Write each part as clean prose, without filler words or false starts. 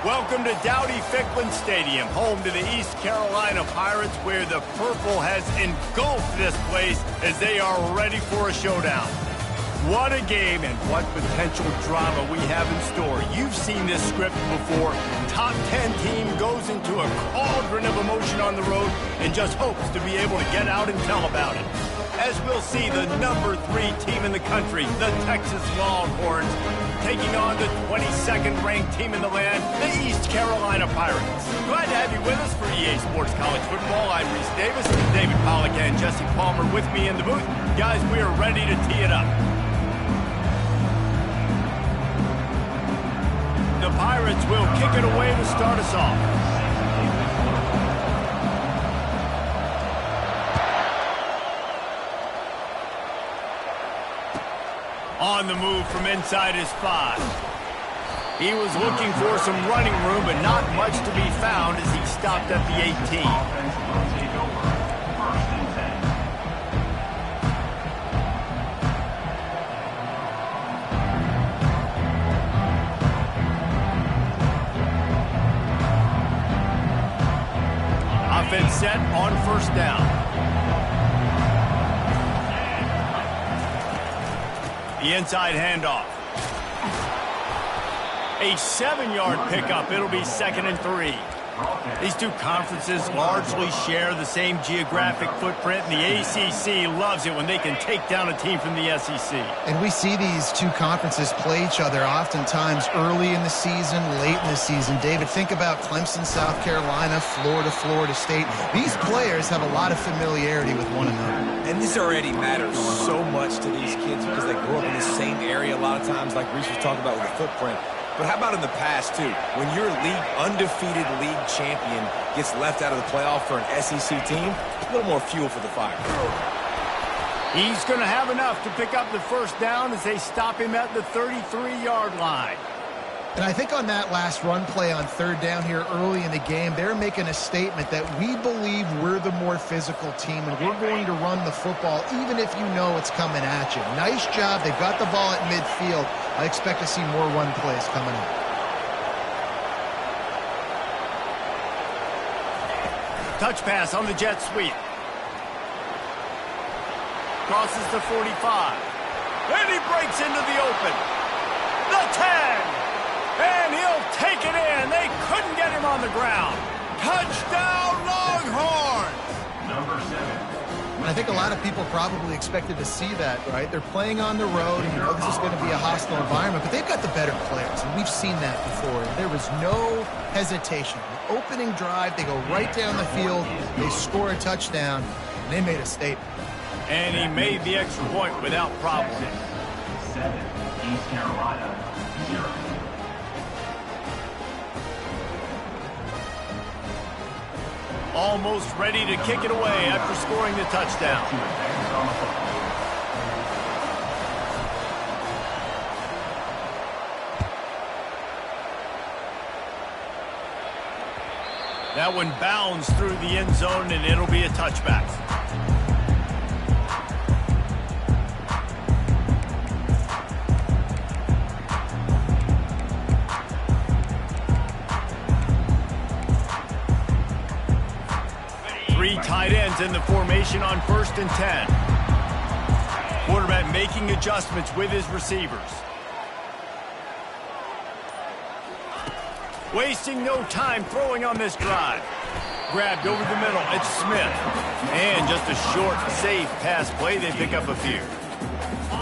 Welcome to Dowdy-Ficklin Stadium, home to the East Carolina Pirates, where the purple has engulfed this place as they are ready for a showdown. What a game and what potential drama we have in store. You've seen this script before. Top 10 team goes into a cauldron of emotion on the road and just hopes to be able to get out and tell about it. As we'll see, the number 3 team in the country, the Texas Longhorns, taking on the 22nd ranked team in the land, the East Carolina Pirates. Glad to have you with us for EA Sports College Football. I'm Reese Davis, David Pollack and Jesse Palmer with me in the booth. Guys, we are ready to tee it up. The Pirates will kick it away to start us off. On the move from inside his 5. He was looking for some running room, but not much to be found as he stopped at the 18. Offense set on first down. The inside handoff. A 7-yard pickup. It'll be 2nd and 3. These two conferences largely share the same geographic footprint, and the ACC loves it when they can take down a team from the SEC. And we see these two conferences play each other oftentimes early in the season, late in the season. David, think about Clemson, South Carolina, Florida, Florida State. These players have a lot of familiarity with one another. And this already matters so much to these kids because they grew up in the same area a lot of times, like Reese was talking about with the footprint. But how about in the past, too? When your undefeated league champion gets left out of the playoff for an SEC team, a little more fuel for the fire. He's going to have enough to pick up the first down as they stop him at the 33-yard line. And I think on that last run play on third down here early in the game, they're making a statement that we believe we're the more physical team and we're going to run the football even if you know it's coming at you. Nice job. They've got the ball at midfield. I expect to see more run plays coming up. Touch pass on the jet sweep. Crosses the 45. And he breaks into the open. The 10. And he'll take it in. They couldn't get him on the ground. Touchdown, Longhorns! Number 7. I think a lot of people probably expected to see that, right? They're playing on the road, and you know this is going to be a hostile environment, but they've got the better players, and we've seen that before. There was no hesitation. The opening drive, they go right down the field, they score a touchdown, and they made a statement. And he made the extra point without problem. 7, East Carolina, 0. Almost ready to kick it away after scoring the touchdown. That one bounds through the end zone, and it'll be a touchback. Three tight ends in the formation on 1st and 10. Quarterback making adjustments with his receivers. Wasting no time throwing on this drive. Grabbed over the middle. It's Smith. And just a short, safe pass play. They pick up a few.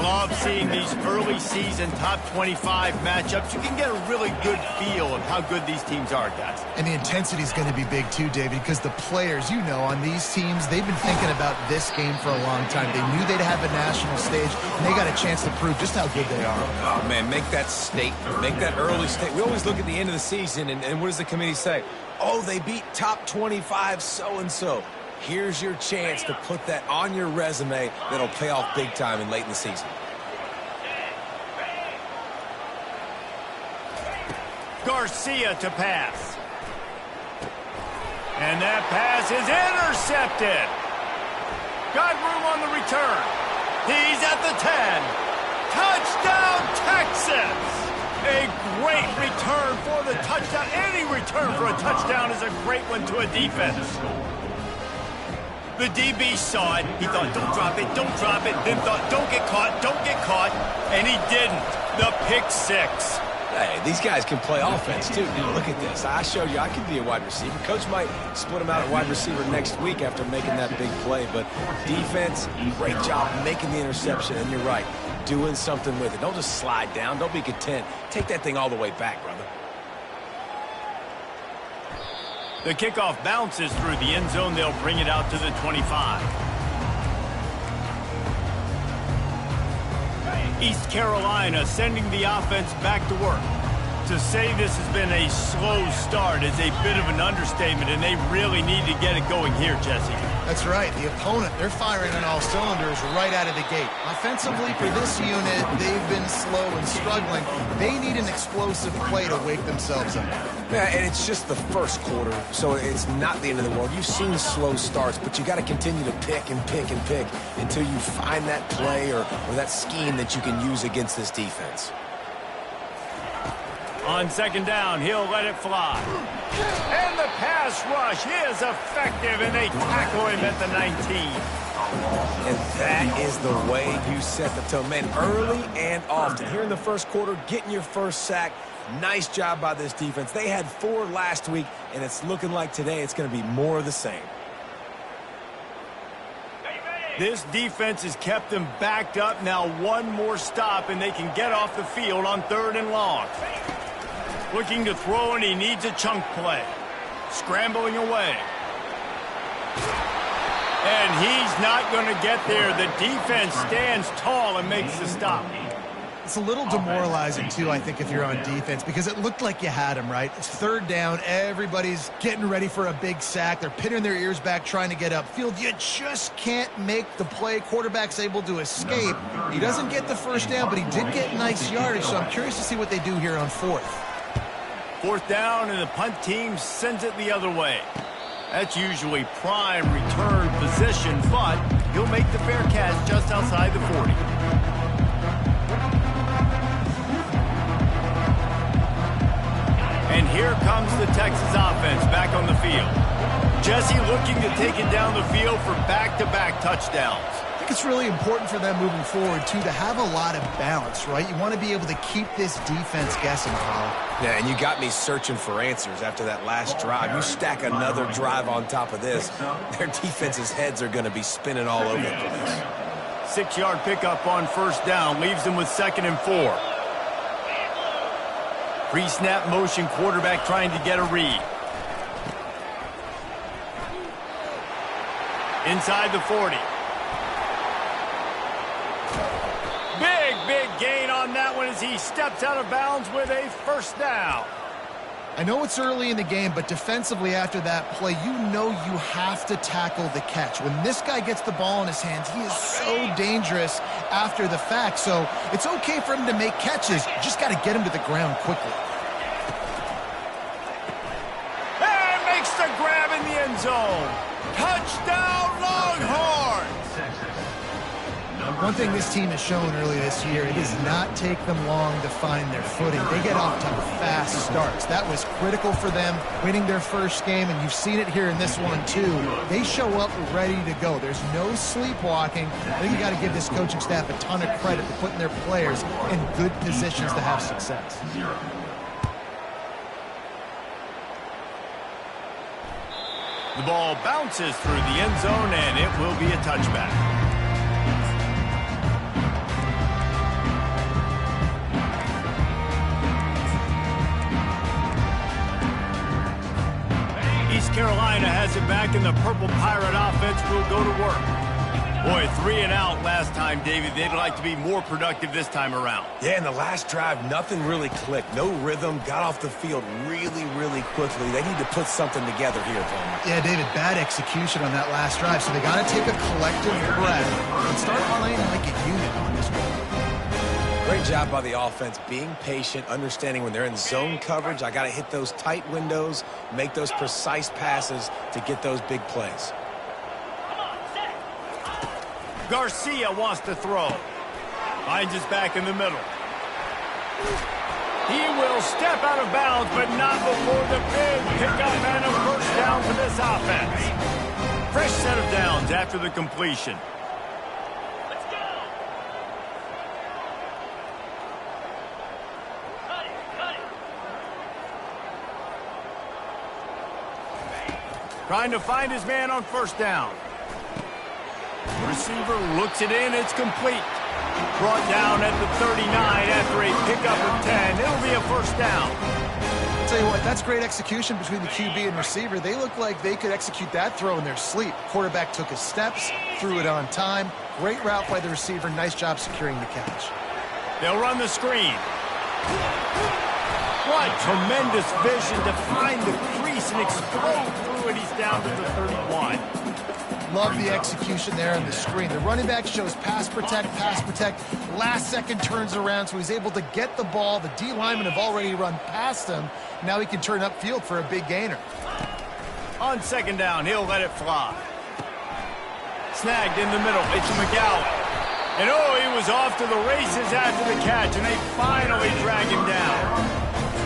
Love seeing these early season top 25 matchups. You can get a really good feel of how good these teams are, guys. And the intensity is going to be big too, David, because the players, you know, on these teams, they've been thinking about this game for a long time. They knew they'd have a national stage, and they got a chance to prove just how good they are. Oh, man, make that statement. Make that early statement. We always look at the end of the season, and what does the committee say? Oh, they beat top 25 so-and-so. Here's your chance to put that on your resume that'll pay off big time and late in the season. Garcia to pass. And that pass is intercepted. Got room on the return. He's at the 10. Touchdown, Texas! A great return for the touchdown. Any return for a touchdown is a great one to a defense. The DB saw it. He thought, don't drop it, don't drop it. Then thought, don't get caught. And he didn't. The pick six. Hey, these guys can play offense, too. Now, look at this. I showed you I can be a wide receiver. Coach might split him out at wide receiver next week after making that big play. But defense, great job making the interception. And you're right, doing something with it. Don't just slide down. Don't be content. Take that thing all the way back, brother. The kickoff bounces through the end zone. They'll bring it out to the 25. East Carolina sending the offense back to work. To say this has been a slow start is a bit of an understatement, and they really need to get it going here, Jesse. That's right. The opponent, they're firing on all cylinders right out of the gate. Offensively, for this unit, they've been slow and struggling. They need an explosive play to wake themselves up. Yeah, and it's just the first quarter, so it's not the end of the world. You've seen slow starts, but you got to continue to pick and pick and pick until you find that play or that scheme that you can use against this defense. On second down, he'll let it fly. And the pass rush is effective, and they tackle him at the 19. And that is the way you set the tone. Man, early and often. Here in the first quarter, getting your first sack. Nice job by this defense. They had 4 last week, and it's looking like today it's going to be more of the same. This defense has kept them backed up. Now one more stop, and they can get off the field on 3rd and long. Looking to throw, and he needs a chunk play. Scrambling away. And he's not going to get there. The defense stands tall and makes the stop. It's a little demoralizing, too, I think, if you're on defense, because it looked like you had him, right? It's 3rd down. Everybody's getting ready for a big sack. They're pinning their ears back, trying to get upfield. You just can't make the play. Quarterback's able to escape. He doesn't get the first down, but he did get nice yardage, so I'm curious to see what they do here on 4th. 4th down, and the punt team sends it the other way. That's usually prime return position, but he'll make the fair catch just outside the 40. And here comes the Texas offense back on the field. Jesse looking to take it down the field for back-to-back touchdowns. I think it's really important for them moving forward, too, to have a lot of balance, right? You want to be able to keep this defense guessing, Kyle. Yeah, and you got me searching for answers after that last drive. You stack another drive on top of this, their defense's heads are going to be spinning all over the place. 6-yard pickup on 1st down leaves them with 2nd and 4. Pre-snap motion, quarterback trying to get a read. Inside the 40. Big gain on that one as he steps out of bounds with a 1st down. I know it's early in the game, but defensively after that play, you know you have to tackle the catch. When this guy gets the ball in his hands, he is so dangerous after the fact. So it's okay for him to make catches. You just got to get him to the ground quickly. And makes the grab in the end zone. Touchdown, Longhorns! One thing this team has shown early this year, it does not take them long to find their footing. They get off to fast starts. That was critical for them, winning their first game, and you've seen it here in this one, too. They show up ready to go. There's no sleepwalking. I think you got to give this coaching staff a ton of credit for putting their players in good positions to have success. The ball bounces through the end zone, and it will be a touchback. East Carolina has it back, and the Purple Pirate offense will go to work. Boy, 3 and out last time, David. They'd like to be more productive this time around. Yeah, in the last drive, nothing really clicked. No rhythm, got off the field really quickly. They need to put something together here, Palmer. Yeah, David, bad execution on that last drive, so they got to take a collective breath and start playing like a unit on this one. Great job by the offense, being patient, understanding when they're in zone coverage, I got to hit those tight windows, make those precise passes to get those big plays. Garcia wants to throw. Finds his back in the middle. He will step out of bounds, but not before the big pickup and a first down for this offense. Fresh set of downs after the completion. Let's go. Cut it, cut it. Trying to find his man on first down. Receiver looks it in. It's complete. Brought down at the 39 after a pickup of 10. It'll be a first down. I'll tell you what, that's great execution between the QB and receiver. They look like they could execute that throw in their sleep. Quarterback took his steps, threw it on time. Great route by the receiver. Nice job securing the catch. They'll run the screen. What tremendous vision to find the crease and explode through it. He's down to the 31. Love the execution there on the screen. The running back shows pass protect. Last second turns around, so he's able to get the ball. The D linemen have already run past him. Now he can turn upfield for a big gainer. On second down, he'll let it fly. Snagged in the middle. It's McGowan. And oh, he was off to the races after the catch, and they finally drag him down.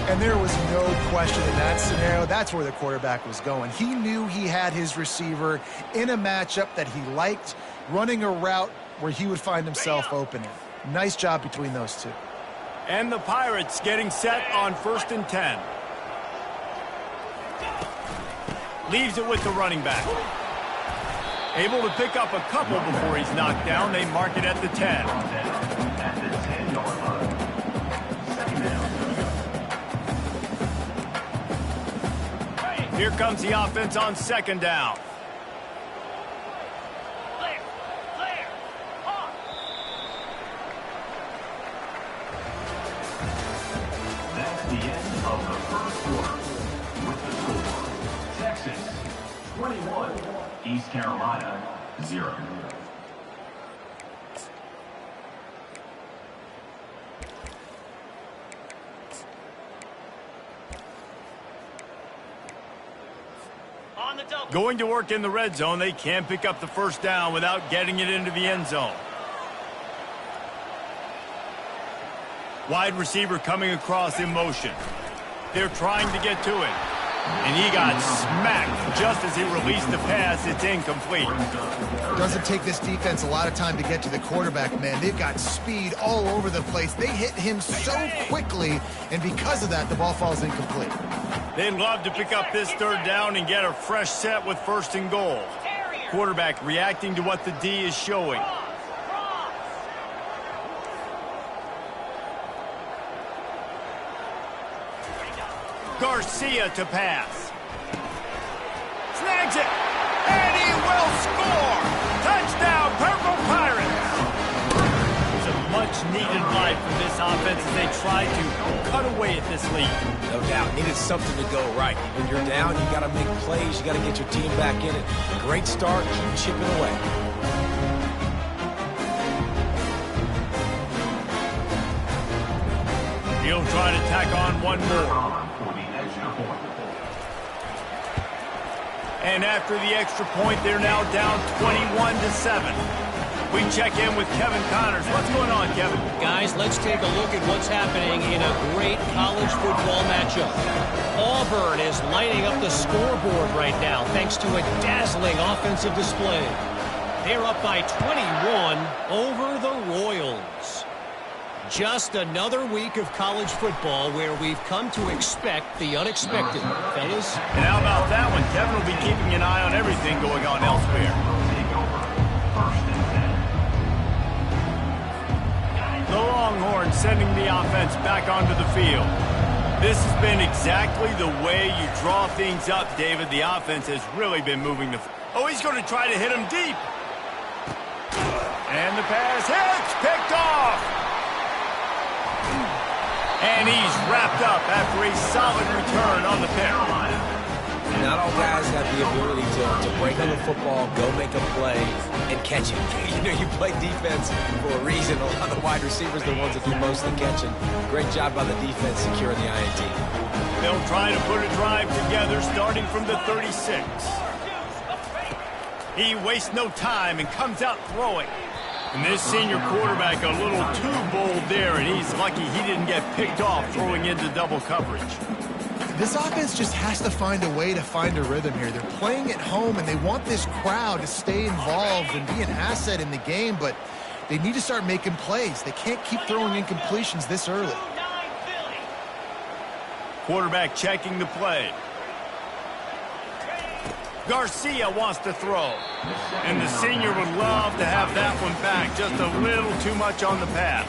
And there was no question in that scenario. That's where the quarterback was going. He knew he had his receiver in a matchup that he liked, running a route where he would find himself opening. Nice job between those two. And the Pirates getting set on 1st and 10. Leaves it with the running back. Able to pick up a couple before he's knocked down. They mark it at the 10. At the 10-yard line. Second down. Here comes the offense on second down. Clear, clear. Off. That's the end of the first quarter. With the score, Texas 21, East Carolina 0. On the double. Going to work in the red zone. They can't pick up the first down without getting it into the end zone. Wide receiver coming across in motion. They're trying to get to it. And he got smacked just as he released the pass. It's incomplete. Doesn't take this defense a lot of time to get to the quarterback, man. They've got speed all over the place. They hit him so quickly, and because of that, the ball falls incomplete. They'd love to pick up this third down and get a fresh set with 1st and goal. Quarterback reacting to what the D is showing. Garcia to pass. Snags it. And he will score. Touchdown, Purple Pirates. It's a much-needed life for this offense as they try to cut away at this lead. No doubt. Needed something to go right. When you're down, you got to make plays. You got to get your team back in it. Great start. Keep chipping away. He'll try to tack on one more. For the extra point. And after the extra point, they're now down 21-7. We check in with Kevin Connors. What's going on, Kevin? Guys, let's take a look at what's happening in a great college football matchup. Auburn is lighting up the scoreboard right now thanks to a dazzling offensive display. They're up by 21 over the Royals. Just another week of college football where we've come to expect the unexpected, fellas. And how about that one? Kevin will be keeping an eye on everything going on elsewhere. Take over. 1st and 10. The Longhorns sending the offense back onto the field. This has been exactly the way you draw things up, David. The offense has really been moving the... Oh, he's going to try to hit him deep. And the pass hits, picked off. And he's wrapped up after a solid return on the pick. Not all guys have the ability to break on the football, go make a play, and catch it. You know, you play defense for a reason. A lot of the wide receivers are the ones that do most of the catching. Great job by the defense securing the INT. They'll try to put a drive together starting from the 36. He wastes no time and comes out throwing. And this senior quarterback a little too bold there, and he's lucky he didn't get picked off throwing into double coverage. This offense just has to find a way to find a rhythm here. They're playing at home, and they want this crowd to stay involved and be an asset in the game, but they need to start making plays. They can't keep throwing incompletions this early. Quarterback checking the play. Garcia wants to throw. And the senior would love to have that one back. Just a little too much on the pass.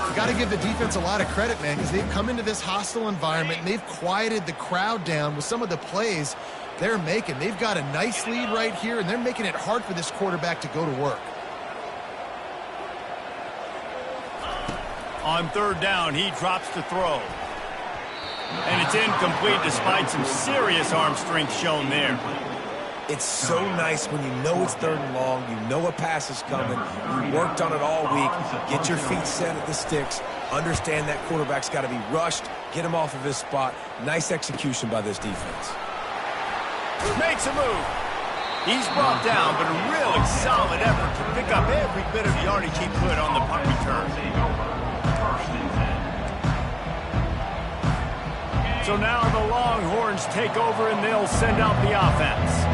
You got to give the defense a lot of credit, man, because they've come into this hostile environment, and they've quieted the crowd down with some of the plays they're making. They've got a nice lead right here, and they're making it hard for this quarterback to go to work. On third down, he drops to throw. And it's incomplete despite some serious arm strength shown there. It's so nice when you know it's third and long, you know a pass is coming, you worked on it all week, get your feet set at the sticks, understand that quarterback's got to be rushed, get him off of his spot. Nice execution by this defense. Makes a move. He's brought down, but a really solid effort to pick up every bit of yardage he could on the punt return. So now the Longhorns take over and they'll send out the offense.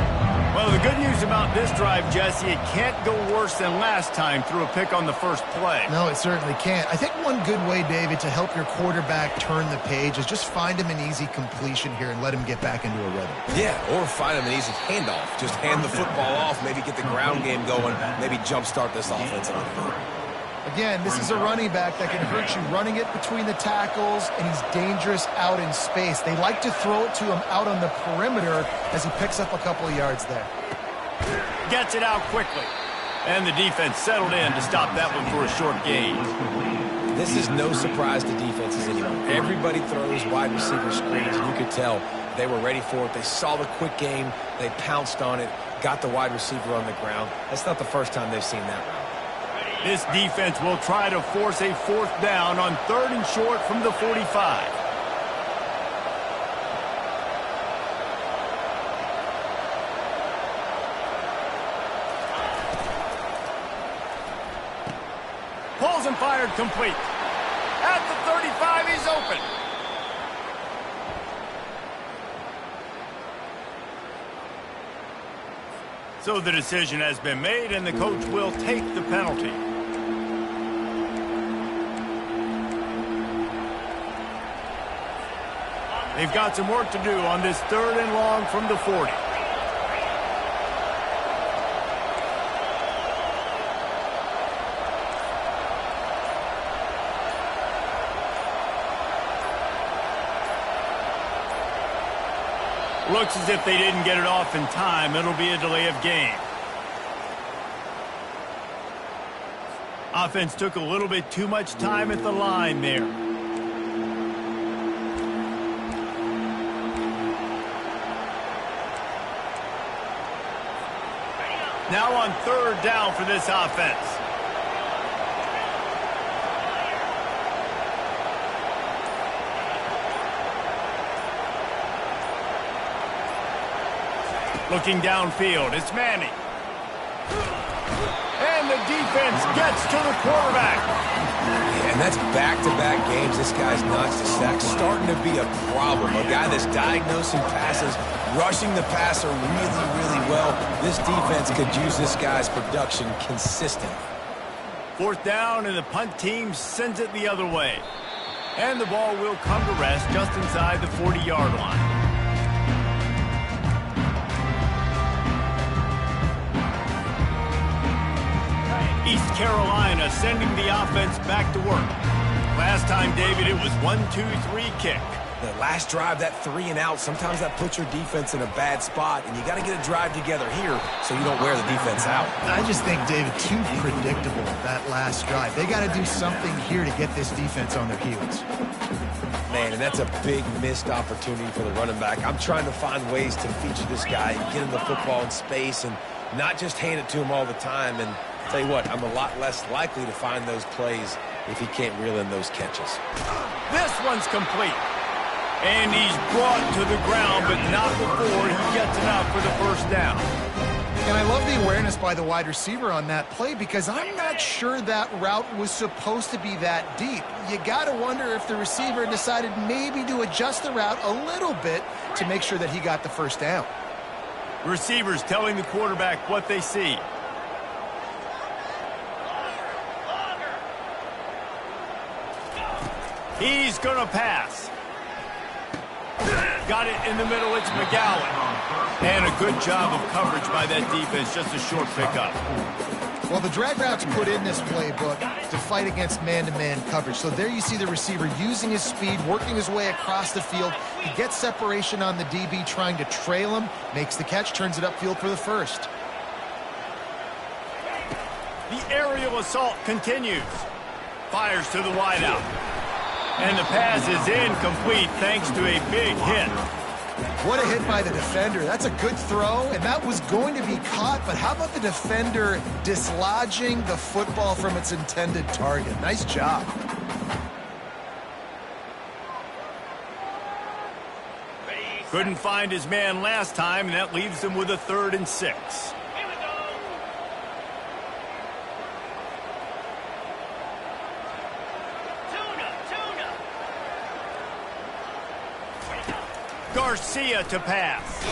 Well, the good news about this drive, Jesse, it can't go worse than last time through a pick on the first play. No, it certainly can't. I think one good way, David, to help your quarterback turn the page is just find him an easy completion here and let him get back into a rhythm. Yeah, or find him an easy handoff. Just hand the football off, maybe get the ground game going, maybe jumpstart this offense a little bit. Again, this is a running back that can hurt you running it between the tackles, and he's dangerous out in space. They like to throw it to him out on the perimeter as he picks up a couple of yards there. Gets it out quickly. And the defense settled in to stop that one for a short gain. This is no surprise to defenses anymore. Everybody throws wide receiver screens, and you could tell they were ready for it. They saw the quick game. They pounced on it, got the wide receiver on the ground. That's not the first time they've seen that route. This defense will try to force a fourth down on third and short from the 45. Pulls and fired complete. At the 35, he's open. So the decision has been made, and the coach will take the penalty. They've got some work to do on this third and long from the 40. Looks as if they didn't get it off in time. It'll be a delay of game. Offense took a little bit too much time at the line there. Now on third down for this offense. Looking downfield, it's Manning. And the defense gets to the quarterback. Yeah, and that's back-to-back games. This guy's notched a sack. Starting to be a problem. A guy that's diagnosing passes, rushing the passer really, really well. This defense could use this guy's production consistently. Fourth down, and the punt team sends it the other way. And the ball will come to rest just inside the 40-yard line. East Carolina sending the offense back to work. Last time, David, it was 1-2-3 kick. The last drive, that 3 and out, sometimes that puts your defense in a bad spot, and you got to get a drive together here so you don't wear the defense out. I just think, David, too predictable that last drive. They got to do something here to get this defense on their heels. Man, and that's a big missed opportunity for the running back. I'm trying to find ways to feature this guy and get him the football in space and not just hand it to him all the time. And tell you what, I'm a lot less likely to find those plays if he can't reel in those catches. This one's complete. And he's brought to the ground, but not before he gets enough for the first down. And I love the awareness by the wide receiver on that play because I'm not sure that route was supposed to be that deep. You got to wonder if the receiver decided maybe to adjust the route a little bit to make sure that he got the first down. Receivers telling the quarterback what they see. He's going to pass. Got it in the middle. It's McGowan. And a good job of coverage by that defense. Just a short pickup. Well, the drag route's put in this playbook to fight against man-to-man coverage. So there you see the receiver using his speed, working his way across the field. He gets separation on the DB, trying to trail him, makes the catch, turns it upfield for the first. The aerial assault continues. Fires to the wideout. And the pass is incomplete thanks to a big hit. What a hit by the defender. That's a good throw, and that was going to be caught, but how about the defender dislodging the football from its intended target? Nice job. Couldn't find his man last time, and that leaves him with a 3rd and 6. Garcia to pass.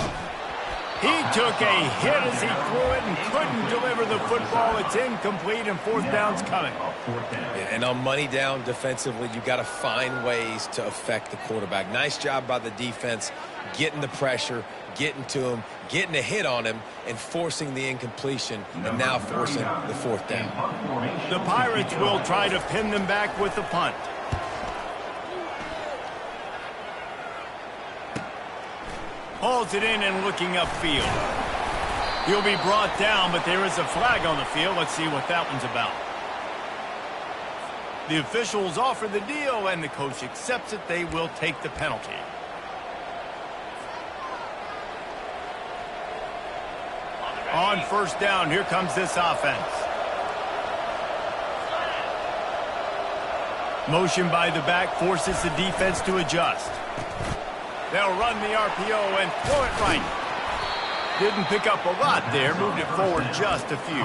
He took a hit as he threw it and couldn't deliver the football. It's incomplete, and 4th down's coming. And on money down defensively, you got to find ways to affect the quarterback. Nice job by the defense, getting the pressure, getting to him, getting a hit on him, and forcing the incompletion, and now forcing the 4th down. The Pirates will try to pin them back with the punt. Hauls it in and looking upfield. He'll be brought down, but there is a flag on the field. Let's see what that one's about. The officials offer the deal, and the coach accepts it. They will take the penalty. On 1st down, here comes this offense. Motion by the back forces the defense to adjust. They'll run the RPO and throw it right. Didn't pick up a lot there, moved it forward just a few.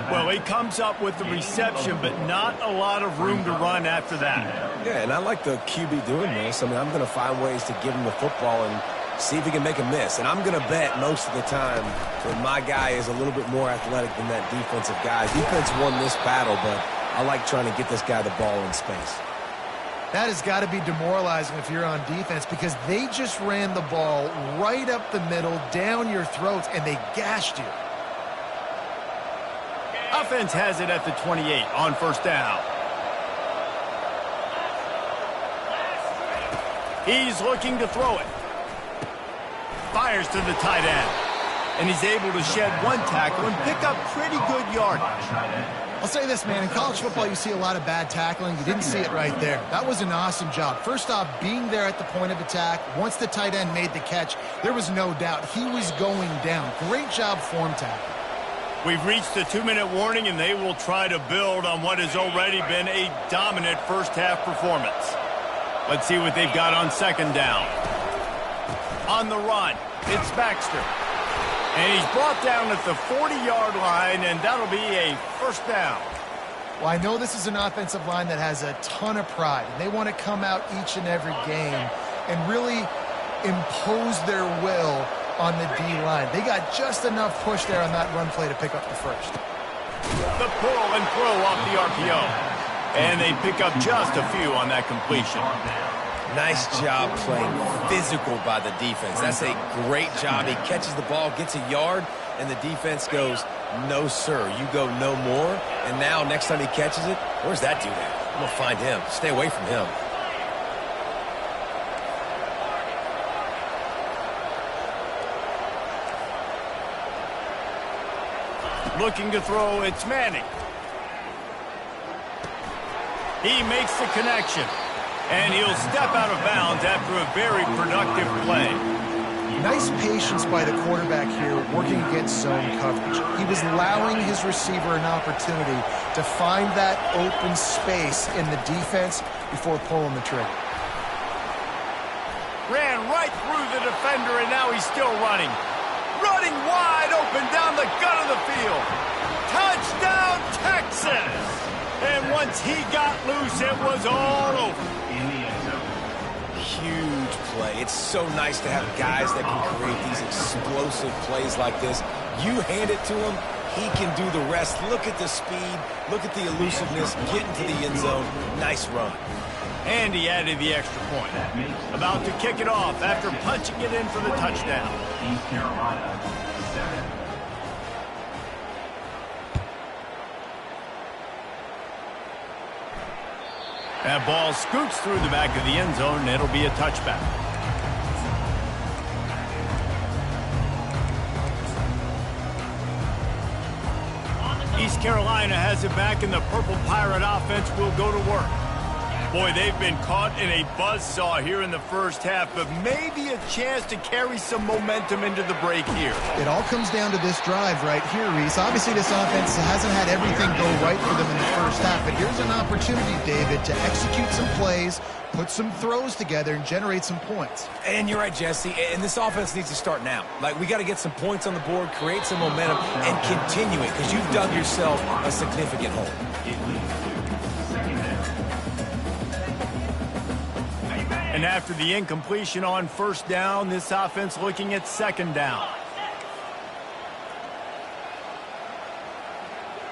Well, he comes up with the reception, but not a lot of room to run after that. Yeah, and I like the QB doing this. I mean, I'm going to find ways to give him the football and see if he can make a miss. And I'm going to bet most of the time that my guy is a little bit more athletic than that defensive guy. Defense won this battle, but I like trying to get this guy the ball in space. That has got to be demoralizing if you're on defense because they just ran the ball right up the middle, down your throats, and they gashed you. Offense has it at the 28 on 1st down. He's looking to throw it. Fires to the tight end. And he's able to shed one tackle and pick up pretty good yardage. I'll say this, man. In college football, you see a lot of bad tackling. You didn't see it right there. That was an awesome job. First off, being there at the point of attack. Once the tight end made the catch, there was no doubt he was going down. Great job form tackle. We've reached the 2-minute warning, and they will try to build on what has already been a dominant first-half performance. Let's see what they've got on 2nd down. On the run, it's Baxter. And he's brought down at the 40-yard line, and that'll be a 1st down. Well, I know this is an offensive line that has a ton of pride, and they want to come out each and every game and really impose their will on the D-line. They got just enough push there on that run play to pick up the first. The pull and throw off the RPO. And they pick up just a few on that completion. Nice job playing physical by the defense. That's a great job. He catches the ball, gets a yard, and the defense goes, no, sir, you go no more. And now, next time he catches it, where's that dude at? I'm going to find him. Stay away from him. Looking to throw, it's Manning. He makes the connection. And he'll step out of bounds after a very productive play. Nice patience by the quarterback here working against zone coverage. He was allowing his receiver an opportunity to find that open space in the defense before pulling the trigger. Ran right through the defender, and now he's still running. running wide open down the gut of the field. Touchdown, Texas! And once he got loose, it was all over. In the end zone. Huge play. It's so nice to have guys that can create these explosive plays like this. You hand it to him, he can do the rest. Look at the speed. Look at the elusiveness. Get into the end zone. Nice run. And he added the extra point. About to kick it off after punching it in for the touchdown. East Carolina, 7. That ball scoots through the back of the end zone, and it'll be a touchback. East Carolina has it back, and the Purple Pirate offense will go to work. Boy, they've been caught in a buzzsaw here in the first half, but maybe a chance to carry some momentum into the break here. It all comes down to this drive right here, Reese. Obviously, this offense hasn't had everything go right for them in the first half, but here's an opportunity, David, to execute some plays, put some throws together, and generate some points. And you're right, Jesse. And this offense needs to start now. Like, we got to get some points on the board, create some momentum, and continue it, because you've dug yourself a significant hole. It leads to second down. And after the incompletion on first down, this offense looking at second down.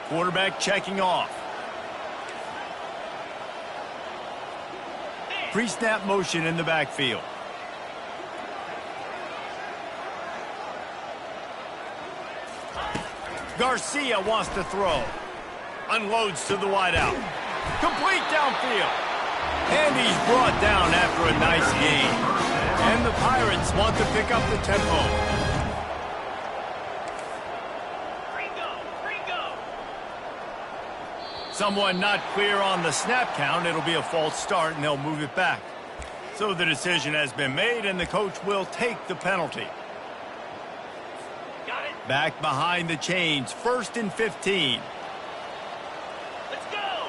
Quarterback checking off. Pre-snap motion in the backfield. Garcia wants to throw. Unloads to the wideout. Complete downfield. And he's brought down after a nice gain. And the Pirates want to pick up the tempo. Someone not clear on the snap count. It'll be a false start, and they'll move it back. So the decision has been made, and the coach will take the penalty. Got it. Back behind the chains, 1st and 15. Let's go.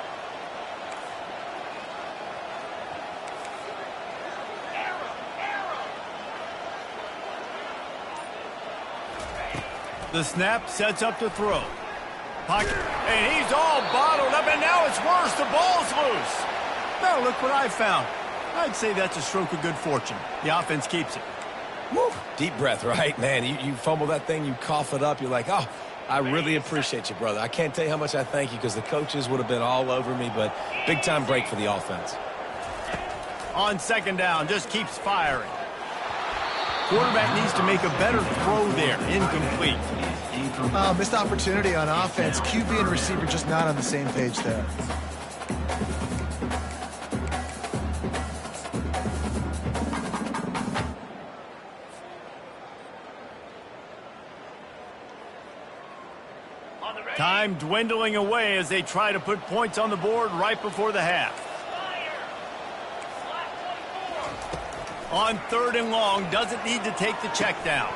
The snap sets up to throw. Pocket, and he's all bottled up, and now it's worse. The ball's loose. Now look what I found. I'd say that's a stroke of good fortune. The offense keeps it. Woo. Deep breath, right? Man, you fumble that thing, you cough it up, you're like, oh, I really appreciate you, brother. I can't tell you how much I thank you, because the coaches would have been all over me, but big-time break for the offense. On second down, just keeps firing. Quarterback needs to make a better throw there. Incomplete. Missed opportunity on offense. QB and receiver just not on the same page there. Time dwindling away as they try to put points on the board right before the half. On 3rd and long, doesn't need to take the check down.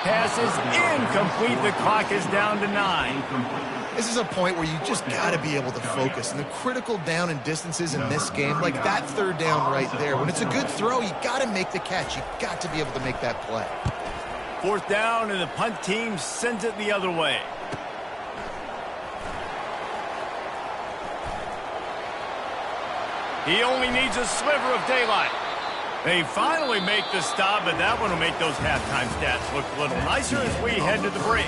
Pass is incomplete. The clock is down to 9. This is a point where you just got to be able to focus. And the critical down and distances in this game, like that 3rd down right there, when it's a good throw, you got to make the catch. You got to be able to make that play. 4th down, and the punt team sends it the other way. He only needs a sliver of daylight. They finally make the stop, but that one will make those halftime stats look a little nicer as we head to the break.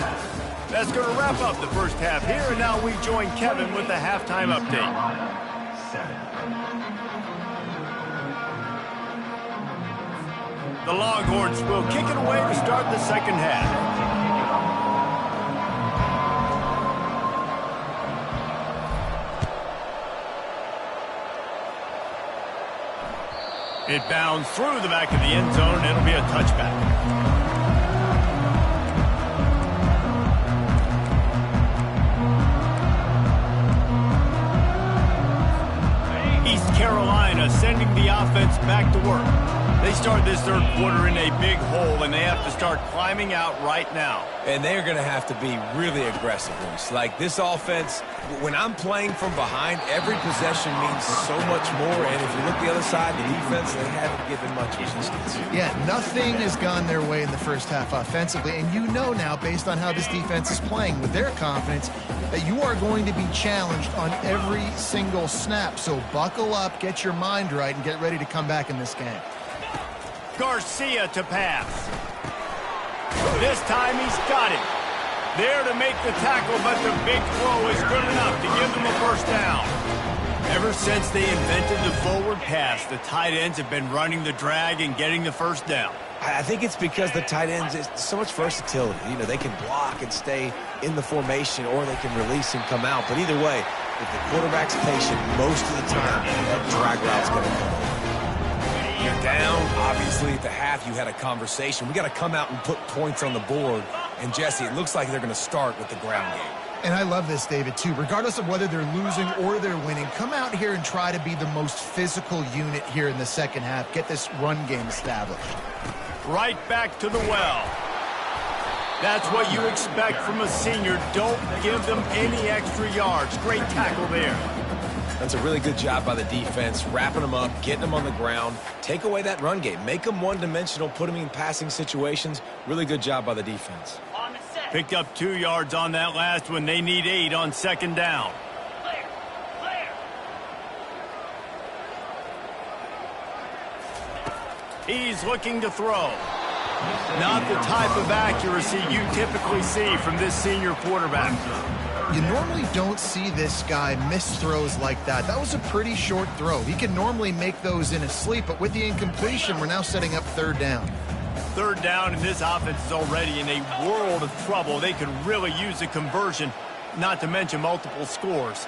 That's going to wrap up the first half here, and now we join Kevin with the halftime update. 7. The Longhorns will kick it away to start the second half. It bounds through the back of the end zone, and it'll be a touchback. East Carolina sending the offense back to work. They start this third quarter in a big hole, and they have to start climbing out right now. And they're going to have to be really aggressive, Reese. Like this offense, when I'm playing from behind, every possession means so much more. And if you look the other side, the defense, they haven't given much resistance. Yeah, nothing has gone their way in the first half offensively. And you know now, based on how this defense is playing with their confidence, that you are going to be challenged on every single snap. So buckle up, get your mind right, and get ready to come back in this game. Garcia to pass. This time he's got it. There to make the tackle, but the big throw is good enough to give them a first down. Ever since they invented the forward pass, the tight ends have been running the drag and getting the first down. I think it's because the tight ends, is so much versatility. You know, they can block and stay in the formation, or they can release and come out. But either way, if the quarterback's patient, most of the time, that drag route's going to come. You're down. Obviously, at the half, you had a conversation. We got to come out and put points on the board. And, Jesse, it looks like they're going to start with the ground game. And I love this, David, too. Regardless of whether they're losing or they're winning, come out here and try to be the most physical unit here in the second half. Get this run game established. Right back to the well. That's what you expect from a senior. Don't give them any extra yards. Great tackle there. That's a really good job by the defense, wrapping them up, getting them on the ground. Take away that run game. Make them one-dimensional, put them in passing situations. Really good job by the defense. Picked up 2 yards on that last one. They need 8 on second down. He's looking to throw. Not the type of accuracy you typically see from this senior quarterback. You normally don't see this guy miss throws like that. That was a pretty short throw. He can normally make those in his sleep, but with the incompletion, we're now setting up third down. Third down, and this offense is already in a world of trouble. They could really use a conversion, not to mention multiple scores.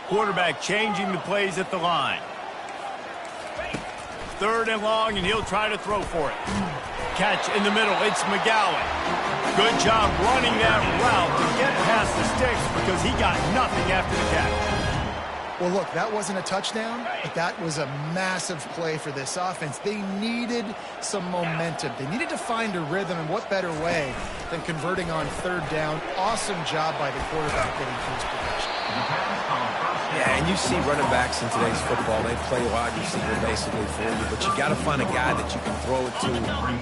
Quarterback changing the plays at the line. Third and long, and he'll try to throw for it. Catch in the middle. It's McGowan. Good job running that route to get past the sticks because he got nothing after the catch. Well, look, that wasn't a touchdown, but that was a massive play for this offense. They needed some momentum. They needed to find a rhythm, and what better way than converting on third down. Awesome job by the quarterback getting through his progression. Yeah, and you see running backs in today's football, they play wide receiver basically for you, but you got to find a guy that you can throw it to,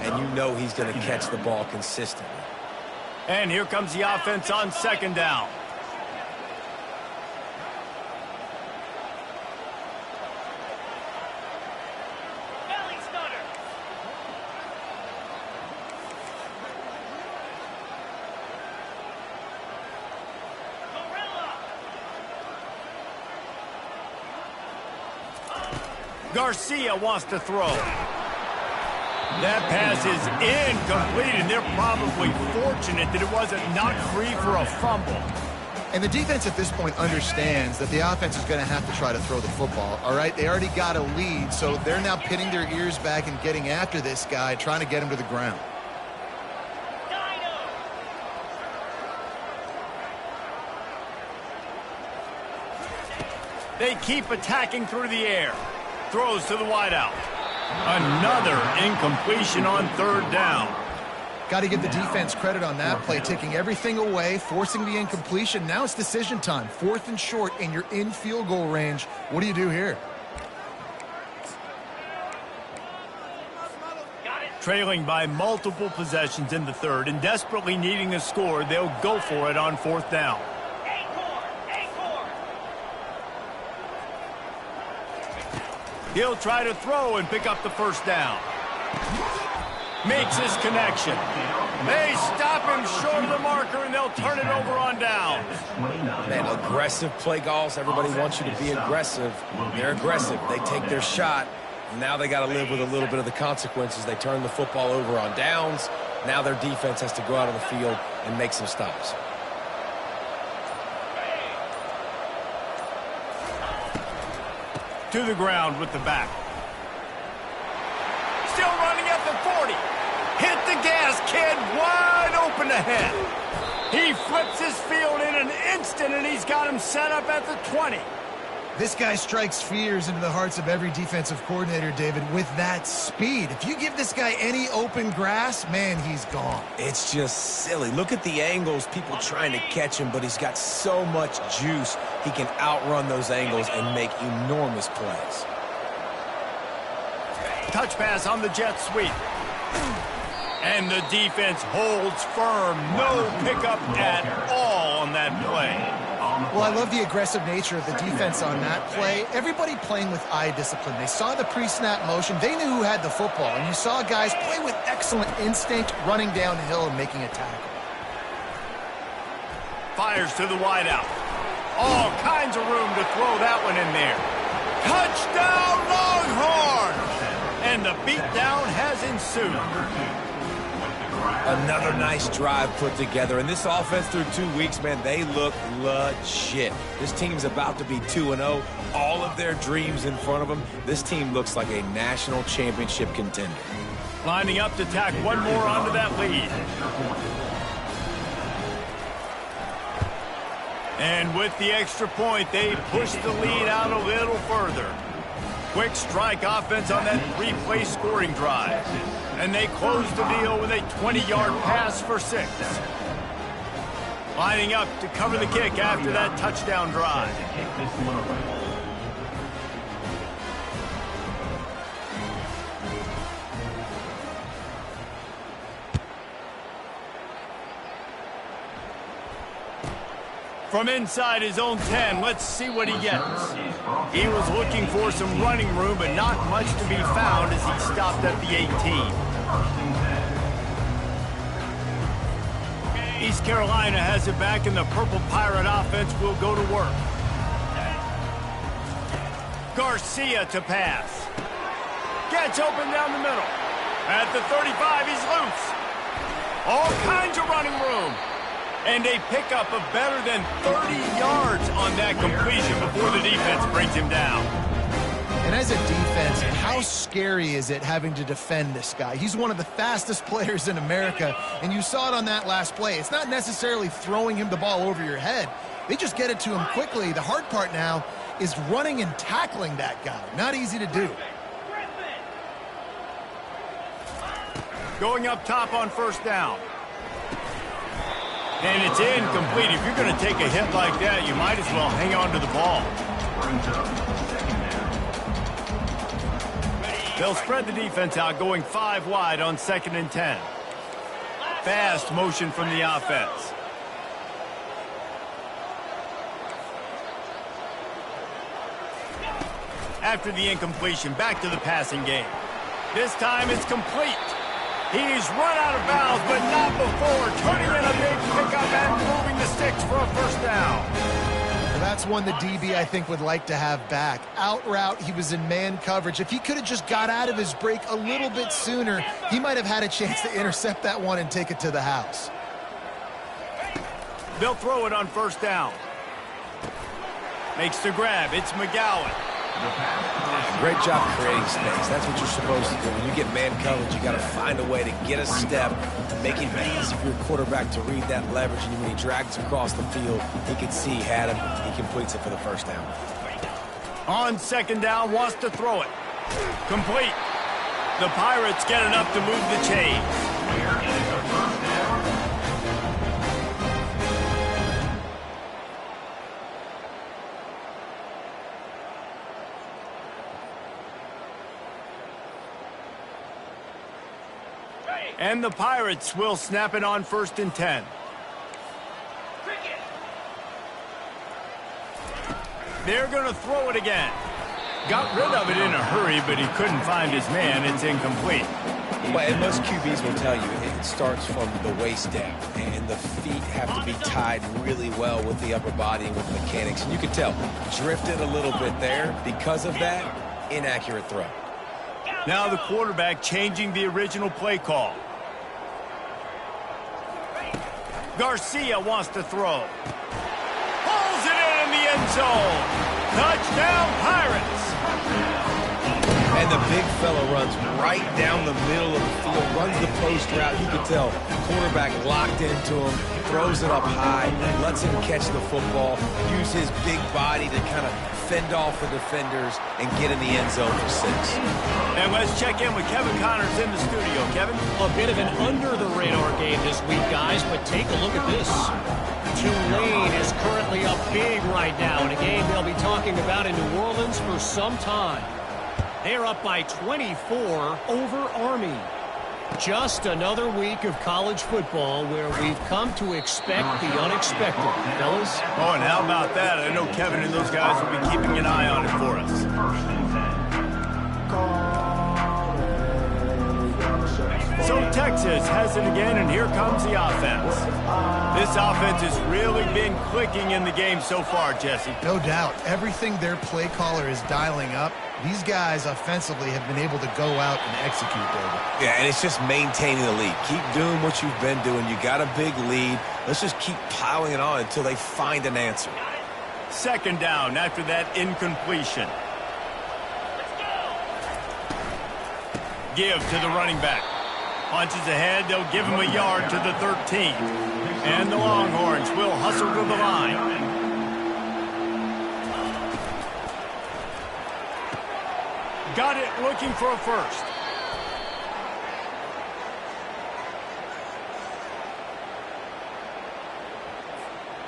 and you know he's going to catch the ball consistently. And here comes the offense on second down. Garcia wants to throw. That pass is incomplete, and they're probably fortunate that it wasn't knocked free for a fumble. And the defense at this point understands that the offense is going to have to try to throw the football, all right? They already got a lead, so they're now pinning their ears back and getting after this guy, trying to get him to the ground. They keep attacking through the air. Throws to the wideout. Another incompletion on third down. Got to give the defense credit on that play, taking everything away, forcing the incompletion. Now it's decision time. 4th and short, and you're in field goal range. What do you do here? Trailing by multiple possessions in the third and desperately needing a score, they'll go for it on 4th down. He'll try to throw and pick up the first down. Makes his connection. They stop him short of the marker, and they'll turn it over on down. Man, aggressive play calls. Everybody wants you to be aggressive. They're aggressive. They take their shot. Now they got to live with a little bit of the consequences. They turn the football over on downs. Now their defense has to go out on the field and make some stops. To the ground with the back. Still running at the 40. Hit the gas, kid. Wide open ahead. He flips his field in an instant, and he's got him set up at the 20. This guy strikes fears into the hearts of every defensive coordinator, David, with that speed. If you give this guy any open grass, man, he's gone. It's just silly. Look at the angles, people trying to catch him, but he's got so much juice. He can outrun those angles and make enormous plays. Touch pass on the jet sweep. And the defense holds firm. No pickup at all on that play. Well, I love the aggressive nature of the defense on that play. Everybody playing with eye discipline. They saw the pre-snap motion. They knew who had the football. And you saw guys play with excellent instinct, running downhill and making a tackle. Fires to the wideout. All kinds of room to throw that one in there. Touchdown, Longhorns! And the beatdown has ensued. Another nice drive put together. And this offense through 2 weeks, man, they look legit. This team's about to be 2-0. All of their dreams in front of them. This team looks like a national championship contender. Lining up to tack one more onto that lead. And with the extra point, they push the lead out a little further. Quick strike offense on that three-play scoring drive. And they close the deal with a 20-yard pass for 6. Lining up to cover the kick after that touchdown drive. From inside his own 10, let's see what he gets. He was looking for some running room, but not much to be found as he stopped at the 18. East Carolina has it back, and the Purple Pirate offense will go to work. Garcia to pass. Gets open down the middle. At the 35, he's loose. All kinds of running room. And a pickup of better than 30 yards on that completion before the defense brings him down. And as a defense, how scary is it having to defend this guy? He's one of the fastest players in America, and you saw it on that last play. It's not necessarily throwing him the ball over your head. They just get it to him quickly. The hard part now is running and tackling that guy. Not easy to do. Going up top on first down. And it's incomplete. If you're going to take a hit like that, you might as well hang on to the ball. They'll spread the defense out, going 5 wide on 2nd and 10. Fast motion from the offense. After the incompletion, back to the passing game. This time it's complete. He's run out of bounds, but not before turning in a big pickup and moving the sticks for a first down. Well, that's one the DB, I think, would like to have back. Out route, he was in man coverage. If he could have just got out of his break a little bit sooner, he might have had a chance to intercept that one and take it to the house. They'll throw it on first down. Makes the grab. It's McGowan. Great job creating space. That's what you're supposed to do. When you get man coverage, you got to find a way to get a step, make it easy for your quarterback to read that leverage. And when he drags across the field, he can see he had him. He completes it for the first down. On 2nd down, wants to throw it. Complete. The Pirates get enough to move the chains. And the Pirates will snap it on 1st and 10. They're going to throw it again. Got rid of it in a hurry, but he couldn't find his man. It's incomplete. Well, and most QBs will tell you it starts from the waist down, and the feet have to be tied really well with the upper body and with mechanics. And you can tell, drifted a little bit there. Because of that, inaccurate throw. Now the quarterback changing the original play call. Garcia wants to throw. Pulls it in the end zone. Touchdown, Pirates. And the big fella runs right down the middle of the field, runs the post route. You can tell quarterback locked into him, throws it up high, lets him catch the football, use his big body to kind of fend off the defenders and get in the end zone for 6. And let's check in with Kevin Connors in the studio. Kevin? A bit of an under-the-radar game this week, guys, but take a look at this. Tulane is currently up big right now in a game they'll be talking about in New Orleans for some time. They're up by 24 over Army. Just another week of college football where we've come to expect the unexpected, fellas. Oh, and how about that? I know Kevin and those guys will be keeping an eye on it for us. So Texas has it again, and here comes the offense. This offense has really been clicking in the game so far, Jesse. No doubt. Everything their play caller is dialing up, these guys offensively have been able to go out and execute, David. Yeah, and it's just maintaining the lead. Keep doing what you've been doing. You got a big lead. Let's just keep piling it on until they find an answer. 2nd down after that incompletion. Give to the running back. Punches ahead, they'll give him a yard to the 13th. And the Longhorns will hustle to the line. Got it, looking for a first.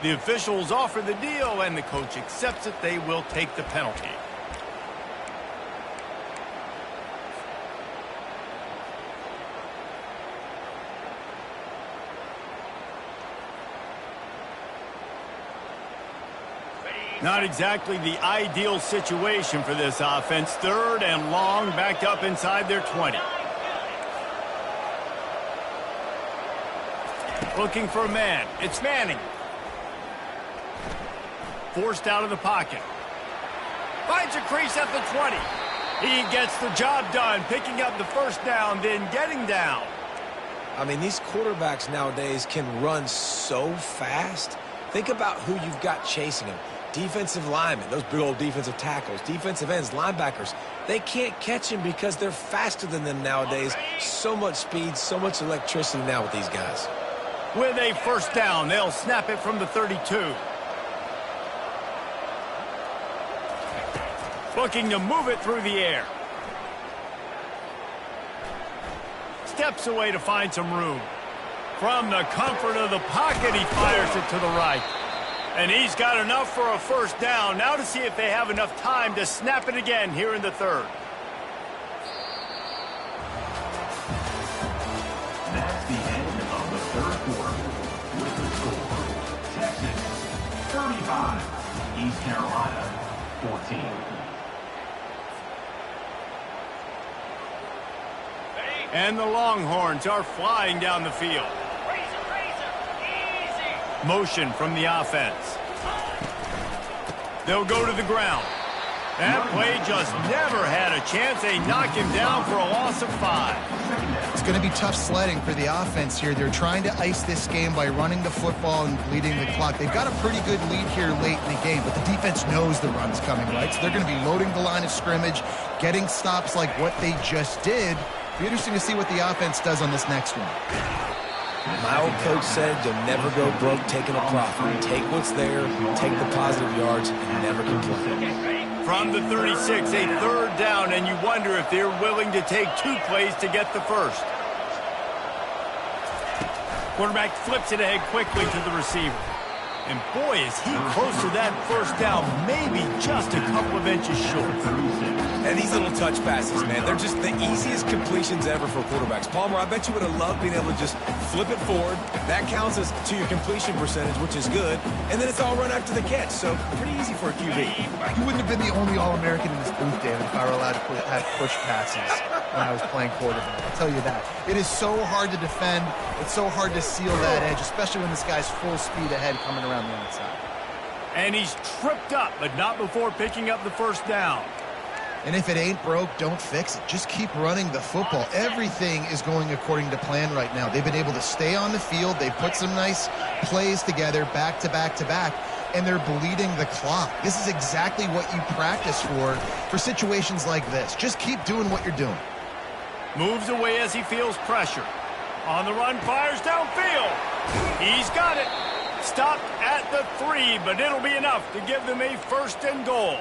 The officials offer the deal, and the coach accepts it. They will take the penalty. Not exactly the ideal situation for this offense. 3rd and long, backed up inside their 20. Looking for a man. It's Manning. Forced out of the pocket. Finds a crease at the 20. He gets the job done, picking up the first down, then getting down. I mean, these quarterbacks nowadays can run so fast. Think about who you've got chasing them. Defensive linemen, those big old defensive tackles, defensive ends, linebackers. They can't catch him because they're faster than them nowadays. So much speed, so much electricity now with these guys. With a first down, they'll snap it from the 32. Looking to move it through the air. Steps away to find some room. From the comfort of the pocket, he fires it to the right. And he's got enough for a first down. Now to see if they have enough time to snap it again here in the 3rd. That's the end of the 3rd quarter. With the score, Texas 35, East Carolina 14. And the Longhorns are flying down the field. Motion from the offense. They'll go to the ground. That play just never had a chance. They knock him down for a loss of 5. It's going to be tough sledding for the offense here. They're trying to ice this game by running the football and bleeding the clock. They've got a pretty good lead here late in the game, but the defense knows the run's coming, right? So they're going to be loading the line of scrimmage, getting stops like what they just did. It'll be interesting to see what the offense does on this next one. My old coach said you'll never go broke taking a profit. Take what's there, take the positive yards, and never complain. From the 36, a 3rd down, and you wonder if they're willing to take 2 plays to get the first. Quarterback flips it ahead quickly to the receiver. And boy, is he close to that first down, maybe just a couple of inches short. And these little touch passes, man, they're just the easiest completions ever for quarterbacks. Palmer, I bet you would have loved being able to just flip it forward. That counts as to your completion percentage, which is good. And then it's all run after the catch, so pretty easy for a QB. You wouldn't have been the only All-American in this booth, David, if I were allowed to have push passes when I was playing quarterback. I'll tell you that. It is so hard to defend. It's so hard to seal that edge, especially when this guy's full speed ahead coming around the outside. And he's tripped up, but not before picking up the first down. And if it ain't broke, don't fix it. Just keep running the football. Everything is going according to plan right now. They've been able to stay on the field. They've put some nice plays together back to back to back, and they're bleeding the clock. This is exactly what you practice for situations like this. Just keep doing what you're doing. Moves away as he feels pressure. On the run, fires downfield. He's got it. Stopped at the 3, but it'll be enough to give them a 1st and goal.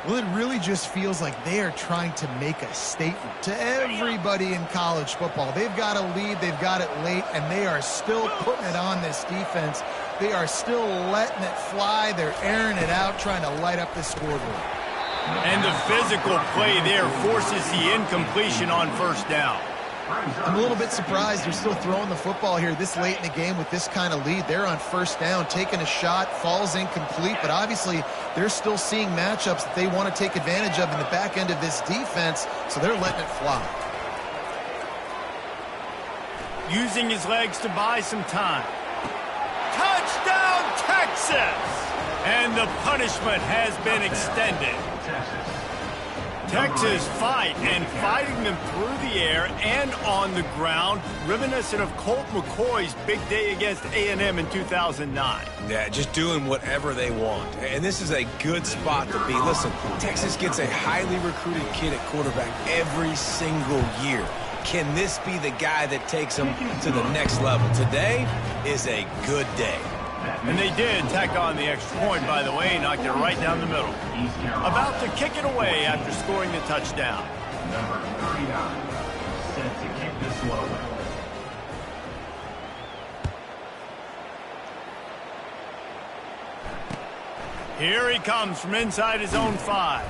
Well, it really just feels like they are trying to make a statement to everybody in college football. They've got a lead, they've got it late, and they are still putting it on this defense. They are still letting it fly. They're airing it out, trying to light up the scoreboard. And the physical play there forces the incompletion on 1st down. I'm a little bit surprised they're still throwing the football here this late in the game with this kind of lead. They're on 1st down, taking a shot, falls incomplete, but obviously they're still seeing matchups that they want to take advantage of in the back end of this defense, so they're letting it fly. Using his legs to buy some time. Touchdown, Texas! And the punishment has been extended. Texas fighting them through the air and on the ground, reminiscent of Colt McCoy's big day against A&M in 2009. Yeah, just doing whatever they want. And this is a good spot to be. Listen, Texas gets a highly recruited kid at quarterback every single year. Can this be the guy that takes them to the next level? Today is a good day. And they did tack on the extra point, by the way, knocked it right down the middle. About to kick it away after scoring the touchdown. Number 39, set to kick this one away. Here he comes from inside his own 5.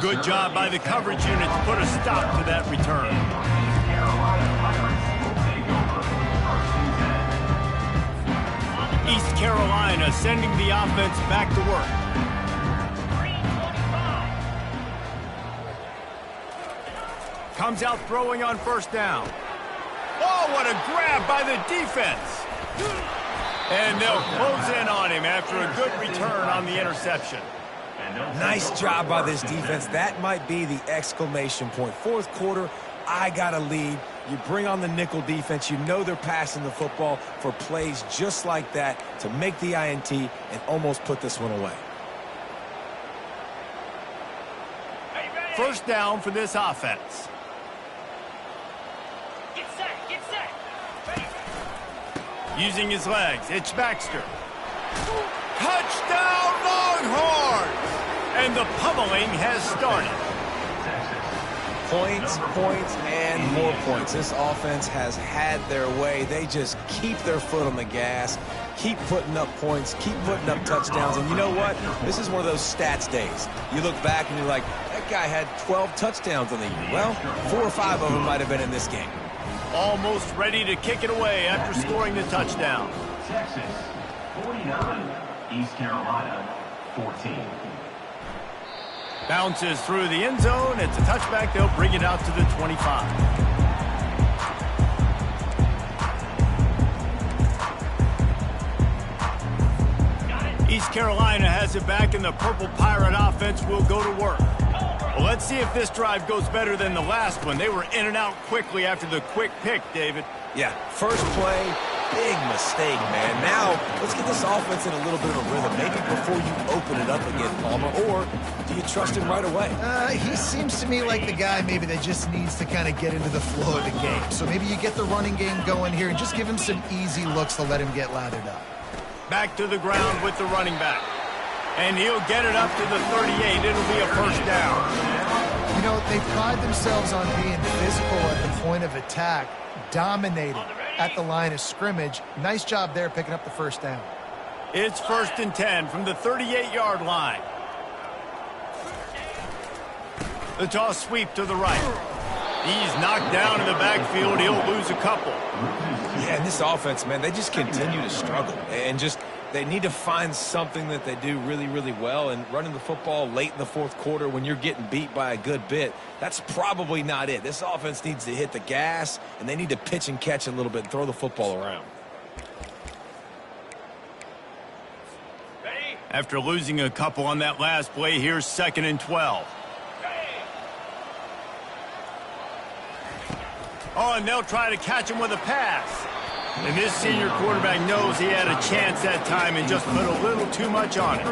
Good job by the coverage unit to put a stop to that return. East Carolina sending the offense back to work. Comes out throwing on 1st down. Oh, what a grab by the defense. And they'll close in on him after a good return on the interception. Nice job by this defense. That might be the exclamation point. 4th quarter, I got a lead. You bring on the nickel defense. You know they're passing the football for plays just like that to make the INT and almost put this one away. 1st down for this offense. Get set, get set. Ready. Using his legs, it's Baxter. Touchdown, Longhorns! And the pummeling has started. Points, points, and more points. This offense has had their way. They just keep their foot on the gas, keep putting up points, keep putting up touchdowns. And you know what? This is one of those stats days. You look back and you're like, that guy had 12 touchdowns on the year. Well, 4 or 5 of them might have been in this game. Almost ready to kick it away after scoring the touchdown. Texas, 49, East Carolina, 14. Bounces through the end zone. It's a touchback. They'll bring it out to the 25. East Carolina has it back, and the Purple Pirate offense will go to work. Well, let's see if this drive goes better than the last one. They were in and out quickly after the quick pick, David. Yeah, first play, big mistake, man. Now, let's get this offense in a little bit of a rhythm. Maybe before you open it up again, Palmer, or do you trust him right away? He seems to me like the guy maybe that just needs to kind of get into the flow of the game. So maybe you get the running game going here and just give him some easy looks to let him get lathered up. Back to the ground with the running back. And he'll get it up to the 38. It'll be a 1st down. You know, they pride themselves on being physical at the point of attack, dominating at the line of scrimmage. Nice job there picking up the 1st down. It's 1st and 10 from the 38-yard line. The toss sweep to the right. He's knocked down in the backfield. He'll lose a couple. Yeah, and this offense, man, they just continue to struggle. And just, they need to find something that they do really, really well. And running the football late in the 4th quarter when you're getting beat by a good bit, that's probably not it. This offense needs to hit the gas, and they need to pitch and catch a little bit and throw the football around. Ready. After losing a couple on that last play, here's 2nd and 12. Oh, and they'll try to catch him with a pass. And this senior quarterback knows he had a chance that time and just put a little too much on it.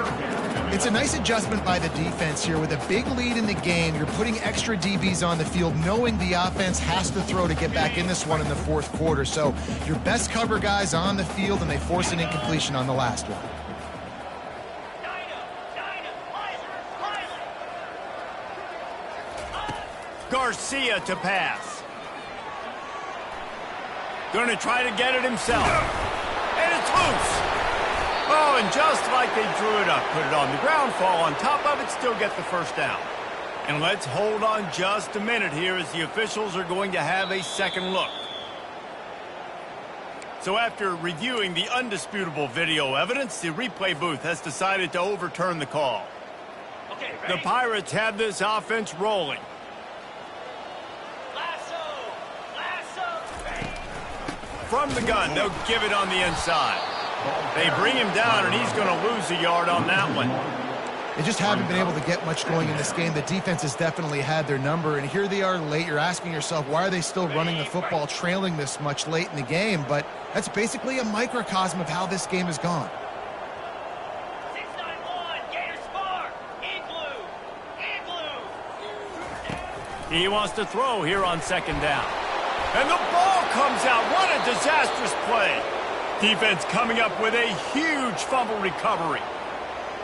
It's a nice adjustment by the defense here. With a big lead in the game, you're putting extra DBs on the field, knowing the offense has to throw to get back in this one in the fourth quarter. So your best cover guys on the field, and they force an incompletion on the last one. Garcia to pass. Going to try to get it himself. And it's loose. Oh, and just like they drew it up, put it on the ground, fall on top of it, still get the first down. And let's hold on just a minute here as the officials are going to have a second look. So after reviewing the undisputable video evidence, the replay booth has decided to overturn the call. Okay, The Pirates have this offense rolling. From the gun, they'll give it on the inside. They bring him down, and he's going to lose a yard on that one. They just haven't been able to get much going in this game. The defense has definitely had their number, and here they are late. You're asking yourself, why are they still running the football, trailing this much late in the game? But that's basically a microcosm of how this game has gone. 691, Gator Spark, Igloo. He wants to throw here on second down. And the ball comes out. What a disastrous play. Defense coming up with a huge fumble recovery.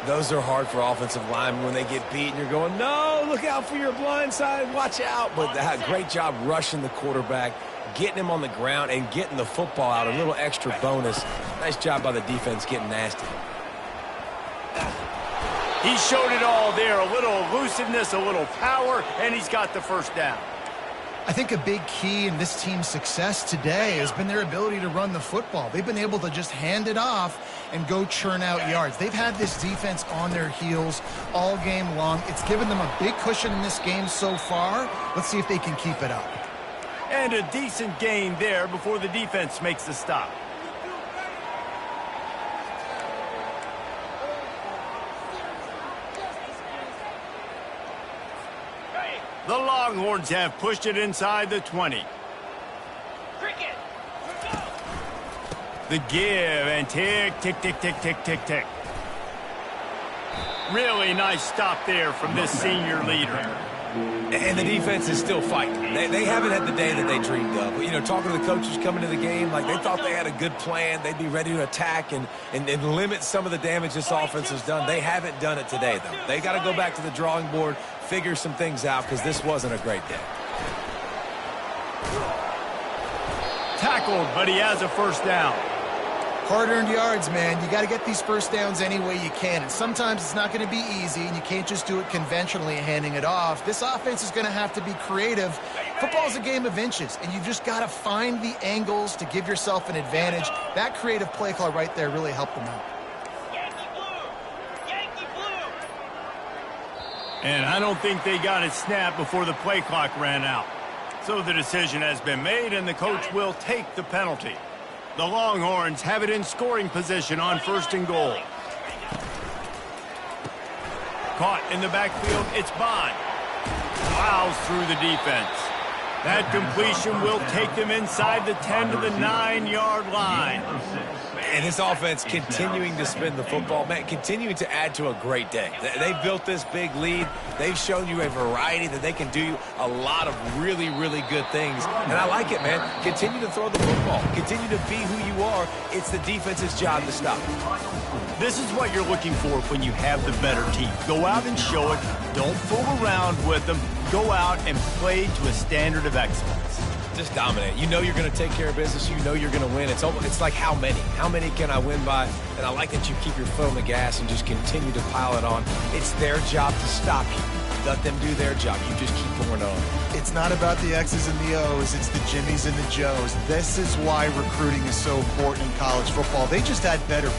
Those are hard for offensive linemen when they get beat, and you're going, no, look out for your blind side, watch out. But great job rushing the quarterback, getting him on the ground, and getting the football out, a little extra bonus. Nice job by the defense getting nasty. He showed it all there, a little elusiveness, a little power, and he's got the first down. I think a big key in this team's success today has been their ability to run the football. They've been able to just hand it off and go churn out yards. They've had this defense on their heels all game long. It's given them a big cushion in this game so far. Let's see if they can keep it up. And a decent gain there before the defense makes the stop. The Longhorns have pushed it inside the 20. Cricket, go. The give and tick, tick, tick, tick, tick, tick, tick. Really nice stop there from this senior leader. And the defense is still fighting. They haven't had the day that they dreamed of. But, you know, talking to the coaches coming to the game, like they thought they had a good plan. They'd be ready to attack and limit some of the damage this offense has done. They haven't done it today, though. They got to go back to the drawing board, figure some things out, because this wasn't a great day. Tackled, but he has a first down. Hard-earned yards, man. You got to get these first downs any way you can. And sometimes it's not going to be easy, and you can't just do it conventionally handing it off. This offense is going to have to be creative. Football's a game of inches, and you've just got to find the angles to give yourself an advantage. That creative play call right there really helped them out. Yankee blue, Yankee blue. And I don't think they got it snapped before the play clock ran out. So the decision has been made, and the coach will take the penalty. The Longhorns have it in scoring position on first and goal. Caught in the backfield, it's Bond. Plows through the defense. That completion will take them inside the 10 to the 9-yard line. And this offense continuing to spin the football, man, continuing to add to a great day. They've built this big lead. They've shown you a variety that they can do a lot of really, really good things. And I like it, man. Continue to throw the football. Continue to be who you are. It's the defense's job to stop. This is what you're looking for when you have the better team. Go out and show it. Don't fool around with them. Go out and play to a standard of excellence. Just dominate. You know you're going to take care of business. You know you're going to win. It's like how many? How many can I win by? And I like that you keep your foot on the gas and just continue to pile it on. It's their job to stop you. Let them do their job. You just keep going on. It's not about the X's and the O's. It's the Jimmies and the Joes. This is why recruiting is so important in college football. They just had better